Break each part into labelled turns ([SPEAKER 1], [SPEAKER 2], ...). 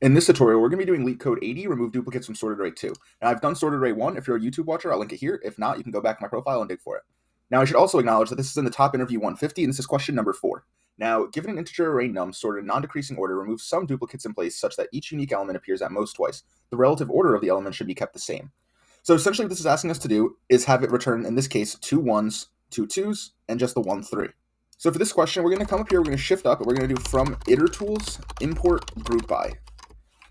[SPEAKER 1] In this tutorial, we're going to be doing LeetCode 80, remove duplicates from sorted array 2. Now, I've done sorted array 1. If you're a YouTube watcher, I'll link it here. If not, you can go back to my profile and dig for it. Now, I should also acknowledge that this is in the top interview 150, and this is question number 4. Now, given an integer array num sorted in non-decreasing order, remove some duplicates in place such that each unique element appears at most twice. The relative order of the element should be kept the same. So essentially what this is asking us to do is have it return, in this case, 2 1s, 2 2s, and just the 1 3. So for this question, we're going to come up here, we're going to shift up, and we're going to do from itertools import groupby.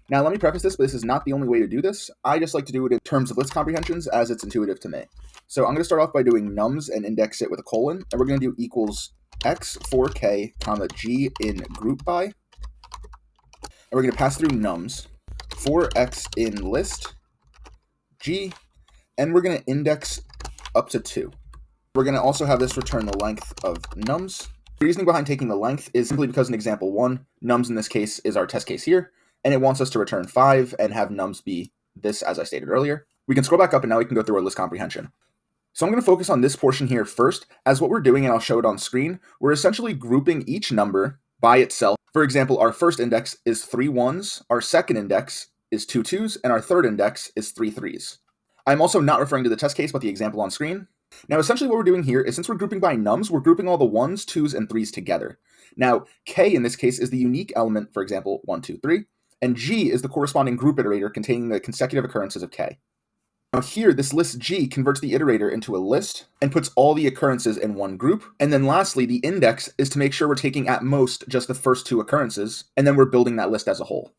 [SPEAKER 1] Now, let me preface this, but this is not the only way to do this. I just like to do it in terms of list comprehensions as it's intuitive to me. So I'm going to start off by doing nums and index it with a colon, and we're going to do equals x 4k comma g in groupby. And we're going to pass through nums, 4x in list, g, and we're going to index up to 2. We're going to also have this return the length of nums. The reasoning behind taking the length is simply because in example 1, nums in this case is our test case here, and it wants us to return 5 and have nums be this, as I stated earlier. We can scroll back up and now we can go through our list comprehension. So I'm going to focus on this portion here first, as what we're doing, and I'll show it on screen, we're essentially grouping each number by itself. For example, our first index is 3 1s, our second index is 2 2s, and our third index is 3 3s. I'm also not referring to the test case, but the example on screen. Now, essentially what we're doing here is since we're grouping by nums, we're grouping all the 1s, 2s, and 3s together. Now, k in this case is the unique element, for example, 1, 2, 3. And G is the corresponding group iterator containing the consecutive occurrences of K. Now here, this list G converts the iterator into a list and puts all the occurrences in one group. And then lastly, the index is to make sure we're taking at most just the first 2 occurrences, and then we're building that list as a whole.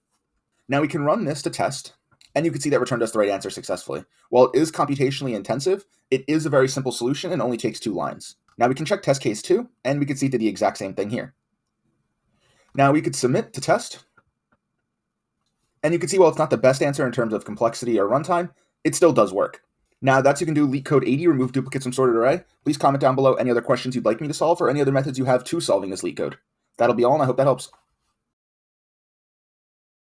[SPEAKER 1] Now we can run this to test, and you can see that returned us the right answer successfully. While it is computationally intensive, it is a very simple solution and only takes 2 lines. Now we can check test case 2, and we can see it did the exact same thing here. Now we could submit to test. And you can see, while it's not the best answer in terms of complexity or runtime, it still does work. Now, that's you can do LeetCode 80, remove duplicates from sorted array. Please comment down below any other questions you'd like me to solve or any other methods you have to solving this LeetCode. That'll be all, and I hope that helps.